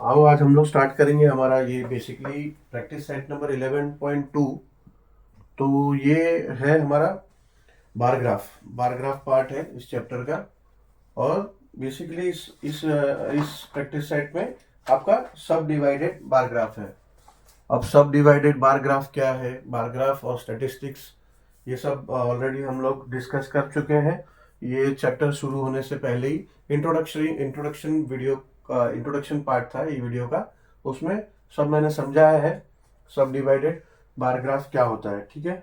आओ आज हम लोग स्टार्ट करेंगे हमारा ये बेसिकली प्रैक्टिस सेट नंबर 11.2। तो ये है हमारा बार ग्राफ पार्ट है इस चैप्टर का। और बेसिकली इस प्रैक्टिस सेट में आपका सब डिवाइडेड बार ग्राफ है। अब सब डिवाइडेड बार ग्राफ क्या है, बार ग्राफ और स्टैटिस्टिक्स, ये सब ऑलरेडी हम लोग डिस्कस कर चुके हैं। ये चैप्टर शुरू होने से पहले ही इंट्रोडक्शन वीडियो का इंट्रोडक्शन पार्ट था ये वीडियो का, उसमें सब मैंने समझाया है सब डिवाइडेड बार ग्राफ क्या होता है। ठीक है,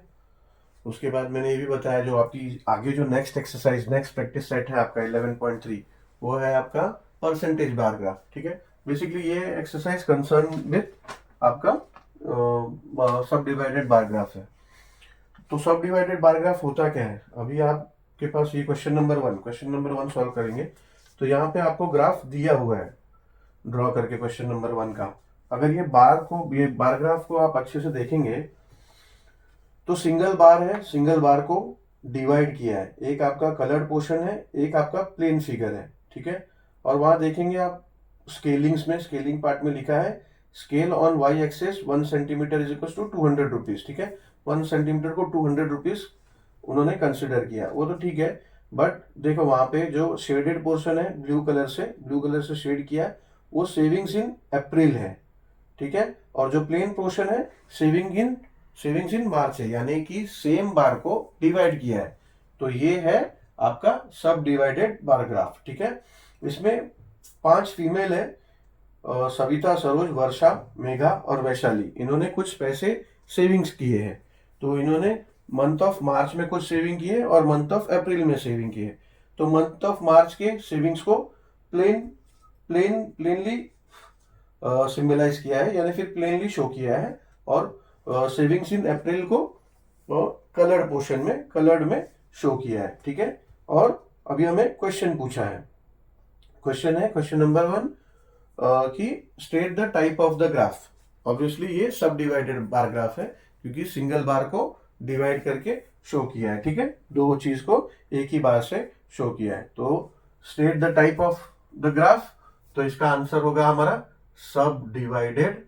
उसके बाद मैंने ये भी बताया जो आपकी आगे जो next exercise next practice set है आपका 11.3, वो है आपका परसेंटेज बार ग्राफ। ठीक है, बेसिकली ये एक्सरसाइज कंसर्न विद आपका सब डिवाइडेड बार ग्राफ है। तो सब डिवाइडेड बार ग्राफ होता क्या है, अभी आपके पास ये क्वेश्चन नंबर वन सॉल्व करेंगे। तो यहाँ पे आपको ग्राफ दिया हुआ है ड्रॉ करके क्वेश्चन नंबर वन का। अगर ये बार ग्राफ को आप अच्छे से देखेंगे तो सिंगल बार है, सिंगल बार को डिवाइड किया है, एक आपका कलर्ड पोर्शन है, एक आपका प्लेन फिगर है। ठीक है, और वहां देखेंगे आप स्केलिंग पार्ट में लिखा है scale on Y axis 1 centimetre is equal to 200 rupees. ठीक है, 1 सेंटीमीटर को 200 रुपीज उन्होंने कंसिडर किया, वो तो ठीक है। बट देखो वहां पे जो शेडेड पोर्शन है ब्लू कलर से शेड किया है, वो सेविंग्स इन अप्रैल है। ठीक है, और जो प्लेन पोर्शन है सेविंग्स इन मार्च है, यानी कि सेम बार को डिवाइड किया है। तो ये है आपका सब डिवाइडेड बार ग्राफ। ठीक है, इसमें 5 फीमेल है, सविता, सरोज, वर्षा, मेघा और वैशाली। इन्होंने कुछ पैसे सेविंग्स किए हैं। तो इन्होंने मंथ ऑफ मार्च में कुछ सेविंग किए और मंथ ऑफ अप्रैल में सेविंग किए। तो मंथ ऑफ मार्च के सेविंग्स को प्लेनली सिंबलाइज किया है, यानी फिर प्लेनली शो किया है। और सेविंग्स इन अप्रैल को कलर्ड में शो किया है। ठीक है, और अभी हमें क्वेश्चन पूछा है, क्वेश्चन नंबर वन कि state the type of the graph. Obviously ये सब डिवाइडेड बार ग्राफ है क्योंकि सिंगल बार को डिवाइड करके शो किया है। ठीक है, दो चीज को एक ही बार से शो किया है। तो state the type of the graph, तो इसका आंसर होगा हमारा सब डिवाइडेड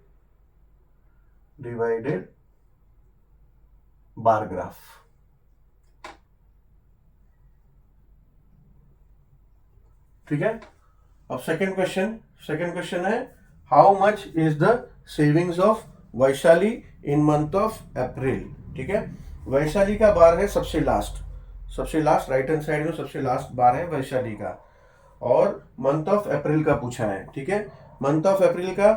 बार ग्राफ। ठीक है, अब सेकंड क्वेश्चन है how much is the savings of Vaishali in month of अप्रैल। ठीक है, वैशाली का बार है सबसे लास्ट राइट हैंड साइड में सबसे लास्ट बार है वैशाली का, और मंथ ऑफ अप्रैल का पूछा है। ठीक है, मंथ ऑफ अप्रैल का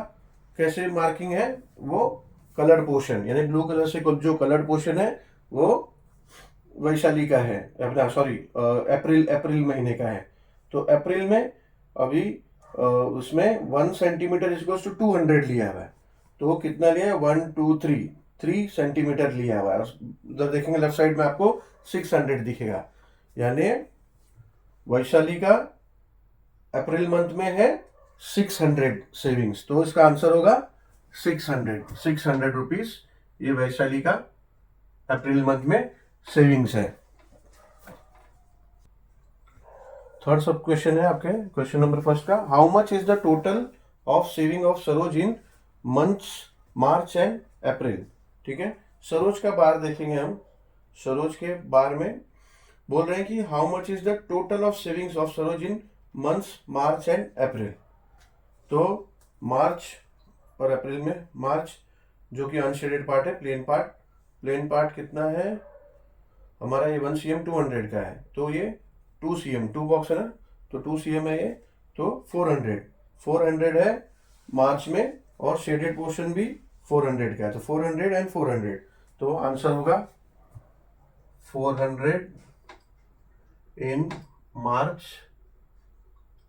कैसे मार्किंग है, वो कलर्ड पोर्शन यानी ब्लू कलर से जो कलर्ड पोर्शन है वो वैशाली का है, अपना सॉरी अप्रैल महीने का है। तो अप्रैल में अभी उसमें 1 सेंटीमीटर इक्वल्स टू 200 लिया हुआ है। तो वो कितना लिया है, 3 सेंटीमीटर लिया हुआ है। उधर देखेंगे लेफ्ट साइड में आपको 600 दिखेगा, यानी वैशाली का अप्रैल मंथ में है 600 सेविंग्स। तो इसका आंसर होगा 600 रुपीज। ये वैशाली का अप्रैल मंथ में सेविंग्स है। थर्ड सब क्वेश्चन है आपके क्वेश्चन नंबर फर्स्ट का, how much is the total of saving of Saroj in months March and April. ठीक है, सरोज का बार देखेंगे हम। सरोज के बार में बोल रहे हैं कि how much is the total of savings of Saroj in months March and April. तो मार्च और अप्रैल में मार्च जो कि अनशेडेड पार्ट है, प्लेन पार्ट कितना है हमारा, ये 1 cm 200 का है। तो ये 2 cm 2 बॉक्स है ना, तो 2 cm है ये, तो 400 है मार्च में, और शेडेड पोर्शन भी 400 का है। तो 400 एंड 400, तो आंसर होगा 400 in March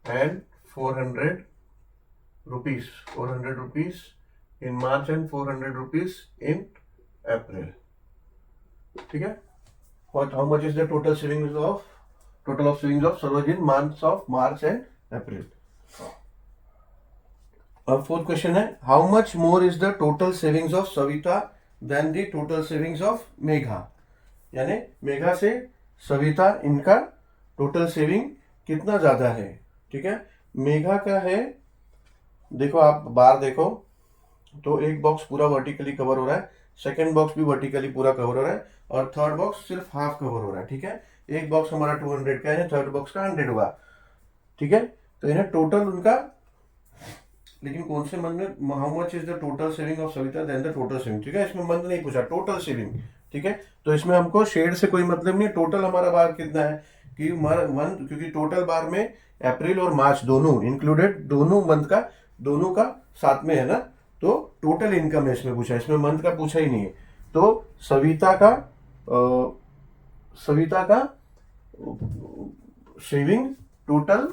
and 400 rupees in March and 400 rupees in April. ठीक है, what how much is the total savings of Saroj in months of March and April। अब फोर्थ क्वेश्चन है how much more is the total savings of Savita than the total savings of Megha. यानी मेघा से सविता इनका total saving कितना ज्यादा है। ठीक है, मेघा का है देखो आप बार देखो, तो एक बॉक्स पूरा वर्टिकली कवर हो रहा है, सेकंड बॉक्स भी वर्टिकली पूरा कवर हो रहा है, और थर्ड बॉक्स सिर्फ हाफ कवर हो रहा है, ठीक है। एक बॉक्स हमारा 200 का है, थर्ड बॉक्स का 100 हुआ, ठीक है। तो इन्हें टोटल उनका, लेकिन कौन से मंथ में how much is the total saving of Savita than the total saving, ठीक है। इसमें मंथ नहीं पूछा, टोटल सेविंग, ठीक है। तो इसमें हमको शेड से कोई मतलब नहीं, टोटल हमारा बार कितना है कि मंथ, क्योंकि टोटल बार में अप्रैल और मार्च दोनों इंक्लूडेड, दोनों मंथ का, दोनों का साथ में है ना, तो टोटल इनकम है इसमें पूछा, इसमें मंथ का पूछा ही नहीं है। तो सविता का सेविंग टोटल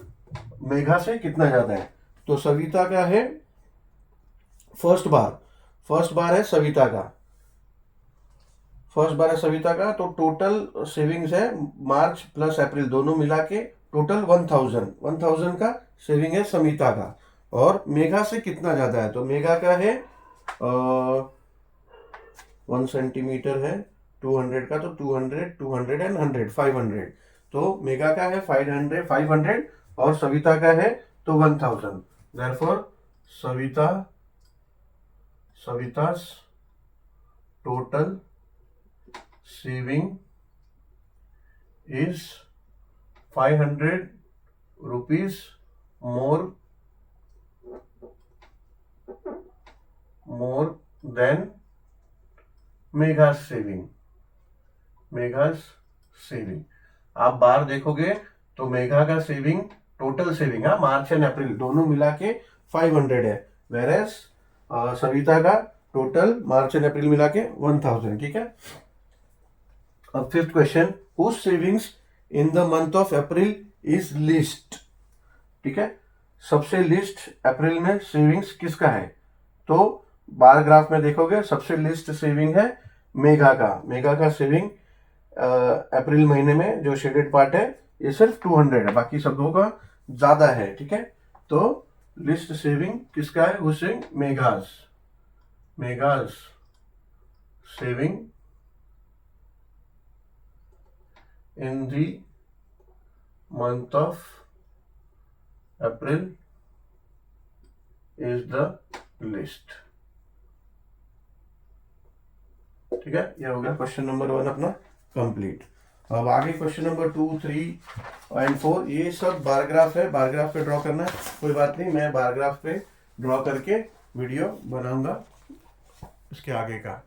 मेघा से कितना ज्यादा है, तो सविता का है फर्स्ट बार है सविता का, तो टोटल सेविंग्स है मार्च प्लस अप्रैल दोनों मिला के टोटल 1000 का सेविंग है समिता का। और मेघा से कितना ज्यादा है, तो मेघा का है 1 सेंटीमीटर है 200 का, तो 200 200 एंड 100 500, तो मेघा का है 500 और सविता का है तो 1000। Therefore Savita's total saving is 500 rupees more than Megha's saving. आप बार देखोगे तो मेघा का सेविंग, टोटल सेविंग, हाँ, मार्च एंड अप्रैल दोनों मिला के 500 है, वेरेस सविता का टोटल मार्च एंड अप्रैल मिला के 1000, ठीक है। अब fifth question, whose savings in the month of April is least, ठीक है। सबसे लिस्ट अप्रैल में सेविंग्स किसका है, तो बार ग्राफ में देखोगे सबसे लिस्ट सेविंग है मेघा का सेविंग अप्रैल महीने में जो शेडेड पार्ट है ये सिर्फ 200 है, बाकी सबों का ज्यादा है, ठीक है। तो लिस्ट सेविंग किसका है, वो saving Megha's saving in the month of April is the list, ठीक है। ये हो गया क्वेश्चन नंबर 1 अपना कंप्लीट। अब आगे क्वेश्चन नंबर 2, 3 एंड 4, ये सब बार ग्राफ है, बार ग्राफ पे ड्रॉ करना है, कोई बात नहीं, मैं बार ग्राफ पे ड्रॉ करके वीडियो बनाऊंगा इसके आगे का।